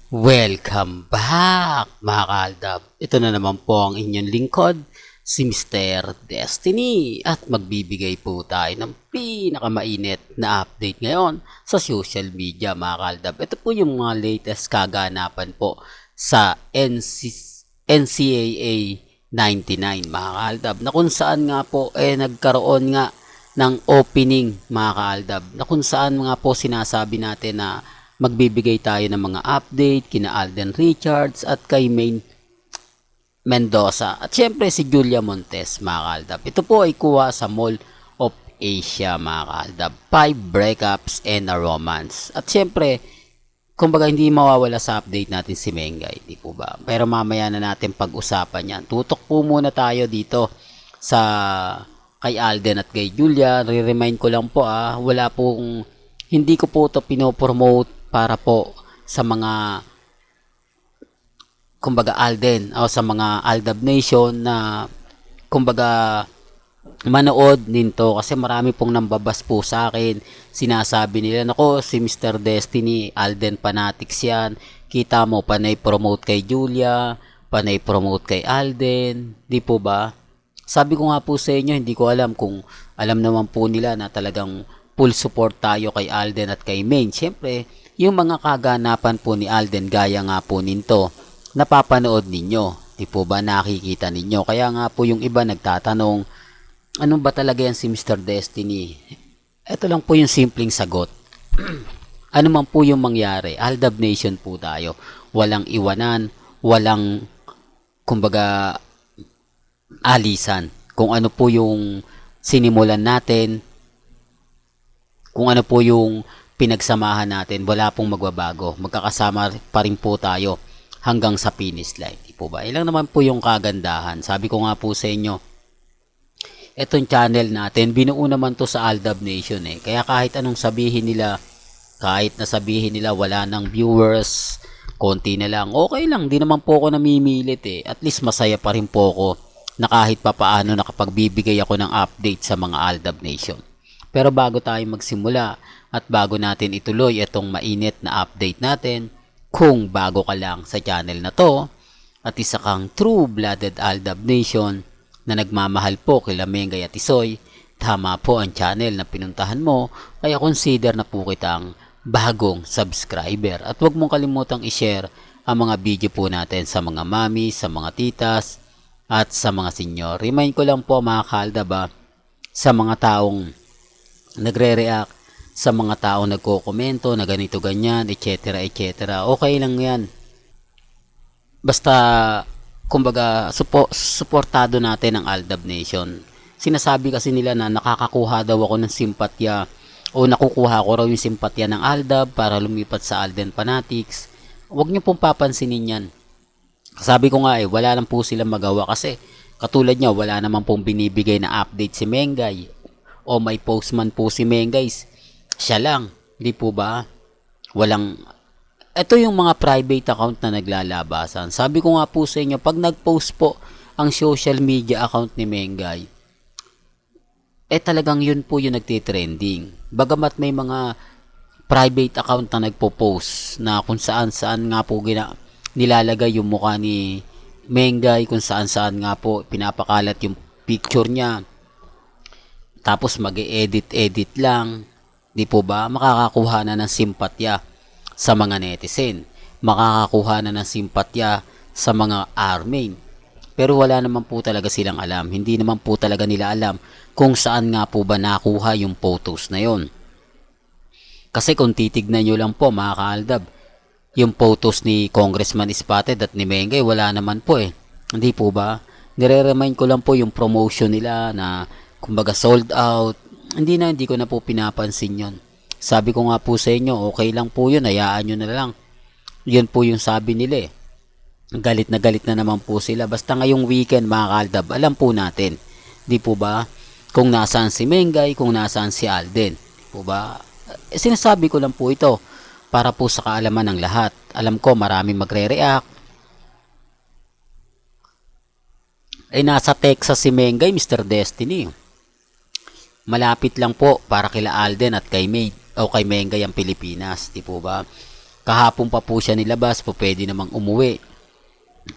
Welcome back mga kaaldab. Ito na naman po ang inyong lingkod, si Mr. Destiny. At magbibigay po tayo ng pinakamainit na update ngayon sa social media mga kaaldab. Ito po yung mga latest kaganapan po sa NCAA 99 mga kaaldab. Na kung saan nga po nagkaroon nga ng opening mga kaaldab. Na kung saan nga po sinasabi natin na magbibigay tayo ng mga update kina Alden Richards at kay Maine Mendoza at syempre si Julia Montes mga kaaldab. Ito po ay kuha sa Mall of Asia mga kaaldab. 5 breakups and a romance. At syempre, kumbaga hindi mawawala sa update natin si Mengay, di po ba? Pero mamaya na natin pag-usapan yan. Tutok po muna tayo dito sa kay Alden at kay Julia. Re-remind ko lang po wala pong hindi ko po ito pinopromote para po sa mga kumbaga Alden o sa mga Aldab Nation na kumbaga manood nito kasi marami pong nambabas po sa akin. Sinasabi nila, nako si Mr. Destiny, Alden Fanatics yan. Kita mo, panay promote kay Julia, panay promote kay Alden. Di po ba? Sabi ko nga po sa inyo, hindi ko alam kung alam naman po nila na talagang full support tayo kay Alden at kay Maine. Siyempre, yung mga kaganapan po ni Alden gaya nga po nito, napapanood ninyo. Di po ba nakikita ninyo? Kaya nga po yung iba nagtatanong, ano ba talaga yan si Mr. Destiny? Ito lang po yung simpleng sagot. Ano man po yung mangyari, Aldab Nation po tayo. Walang iwanan, walang kumbaga alisan. Kung ano po yung sinimulan natin, kung ano po yung pinagsamahan natin, wala pong magbabago. Magkakasama pa rin po tayo hanggang sa finish line. Di po ba? Ilang naman po yung kagandahan. Sabi ko nga po sa inyo, etong channel natin, binuo naman to sa Aldab Nation Kaya kahit anong sabihin nila, kahit na sabihin nila wala ng viewers, konti na lang, okay lang. Di naman po ako namimilit At least masaya pa rin po ako na kahit papaano nakapagbibigay ako ng update sa mga Aldab Nation. Pero bago tayo magsimula at bago natin ituloy itong mainit na update natin, kung bago ka lang sa channel na to at isa kang true-blooded Aldab Nation na nagmamahal po kila Mengay at Isoy, tama po ang channel na pinuntahan mo, kaya consider na po kitang bagong subscriber. At huwag mong kalimutang i-share ang mga video po natin sa mga mami, sa mga titas, at sa mga senyor. Remind ko lang po mga kaaldab sa mga taong nagre-react, sa mga taong nagko-komento na ganito ganyan, etc. etc. Okay lang yan. Basta kumbaga suportado natin ang Aldab Nation. Sinasabi kasi nila na nakakakuha daw ako ng simpatya o nakukuha ko raw yung simpatya ng Aldab para lumipat sa Alden Fanatics. Huwag niyo pong papansinin yan. Sabi ko nga wala lang po silang magawa kasi katulad niya wala naman pong binibigay na update si Mengay o may postman po si Mengay. Siya lang, di po ba? Walang, ito yung mga private account na naglalabasan. Sabi ko nga po sa inyo, pag nag-post po ang social media account ni Mengay, talagang yun po yung nagtitrending. Bagamat may mga private account na nagpo-post na kung saan-saan nga po nilalagay yung mukha ni Mengay, kung saan-saan nga po pinapakalat yung picture niya. Tapos mag-edit lang. Di po ba? Makakakuha na ng simpatya sa mga netizen. Makakakuha na ng simpatya sa mga army. Pero wala naman po talaga silang alam. Hindi naman po talaga nila alam kung saan nga po ba nakuha yung photos na yon. Kasi kung titignan nyo lang po mga kaaldab, yung photos ni Congressman Spotted at ni Mengay, wala naman po Hindi po ba? Nire-remind ko lang po yung promotion nila na kumbaga sold out. Hindi ko na po pinapansin yon. Sabi ko nga po sa inyo, okay lang po yun, hayaan nyo na lang. Yun po yung sabi nila Galit na naman po sila. Basta ngayong weekend mga kaaldab, alam po natin. Di po ba? Kung nasaan si Mengay, kung nasaan si Alden. Di po ba? Sinasabi ko lang po ito para po sa kaalaman ng lahat. Alam ko maraming magre-react. Nasa Texas si Mengay, Mr. Destiny. Malapit lang po para kila Alden at kay Mengay ang Pilipinas, di po ba? Kahapon pa po siya nilabas, po pwede namang umuwi.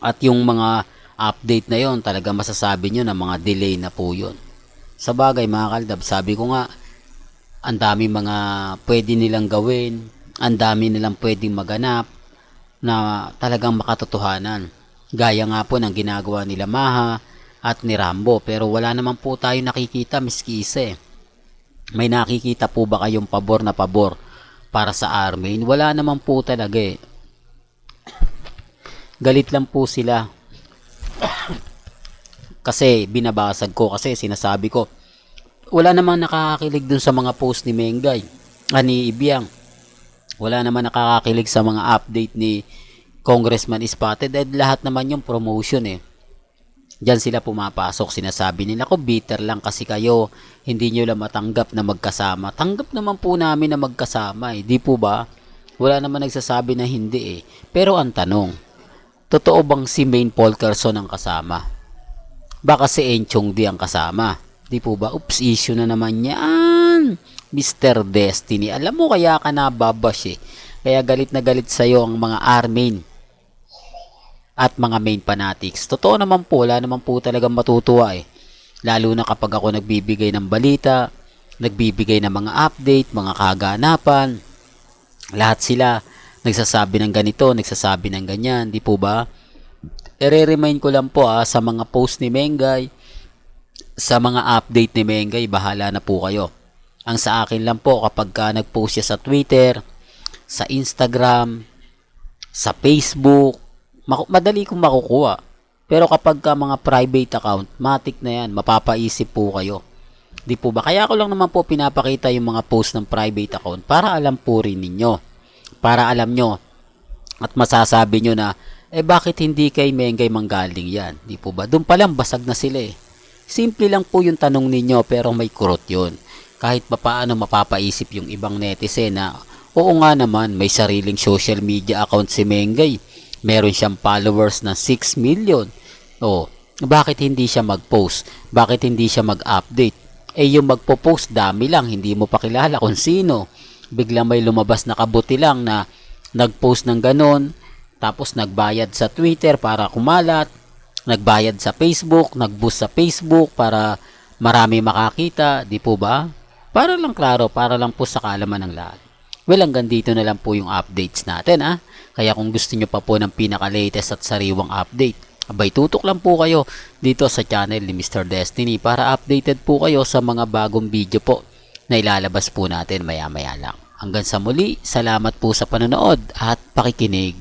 At yung mga update na yon, talaga masasabi nyo na mga delay na po yun. Sa bagay mga kaldab, sabi ko nga, ang dami mga pwede nilang gawin, ang dami nilang pwedeng maganap na talagang makatotohanan. Gaya nga po ng ginagawa nila Maha at ni Rambo, pero wala naman po tayo nakikita miski isa eh. May nakikita po ba kayong pabor na pabor para sa Armin? Wala naman po talaga eh. Galit lang po sila. Kasi binabasag ko, kasi sinasabi ko, wala namang nakakakilig dun sa mga post ni Mengay, ni Ibiang. Wala naman nakakakilig sa mga update ni Congressman Spotted. At lahat naman yung promotion eh. Diyan sila pumapasok. Sinasabi nila ko, bitter lang kasi kayo. Hindi nyo lang matanggap na magkasama. Tanggap naman po namin na magkasama eh. Di po ba? Wala naman nagsasabi na hindi eh. Pero ang tanong, totoo bang si Maine Polkerson ang kasama? Baka si Enchong Di ang kasama? Di po ba? Oops, issue na naman yan. Mr. Destiny. Alam mo kaya ka nababash eh. Kaya galit na galit sa'yo ang mga Armin at mga main fanatics. Totoo naman po, wala naman po talagang matutuwa eh. Lalo na kapag ako nagbibigay ng balita, nagbibigay ng mga update, mga kaganapan. Lahat sila nagsasabi ng ganito, nagsasabi ng ganyan. Di po ba? I-remind ko lang po sa mga post ni Mengay, sa mga update ni Mengay, bahala na po kayo. Ang sa akin lang po, kapag ka nag-post siya sa Twitter, sa Instagram, sa Facebook, madali kong makukuha. Pero kapag ka mga private account, matik na yan, mapapaisip po kayo. Di po ba? Kaya ko lang naman po pinapakita yung mga post ng private account para alam po rin ninyo. Para alam nyo at masasabi nyo na, bakit hindi kay Mengay manggaling yan? Di po ba? Doon pa lang basag na sila eh. Simple lang po yung tanong ninyo pero may kurot yun. Kahit pa paano mapapaisip yung ibang netizen na oo nga naman, may sariling social media account si Mengay. Meron siyang followers na 6 million. Bakit hindi siya mag-post? Bakit hindi siya mag-update? Yung magpo-post dami lang, hindi mo pa kilala kung sino. Biglang may lumabas na kabuti lang na nag-post ng ganon, tapos nagbayad sa Twitter para kumalat, nagbayad sa Facebook, nag-boost sa Facebook para marami makakita, di po ba? Para lang klaro, para lang po sa kaalaman ng lahat. Well, hanggang dito na lang po yung updates natin Kaya kung gusto nyo pa po ng pinaka-latest at sariwang update, abay tutok lang po kayo dito sa channel ni Mr. Destiny para updated po kayo sa mga bagong video po na ilalabas po natin maya-maya lang. Hanggang sa muli, salamat po sa panonood at pakikinig.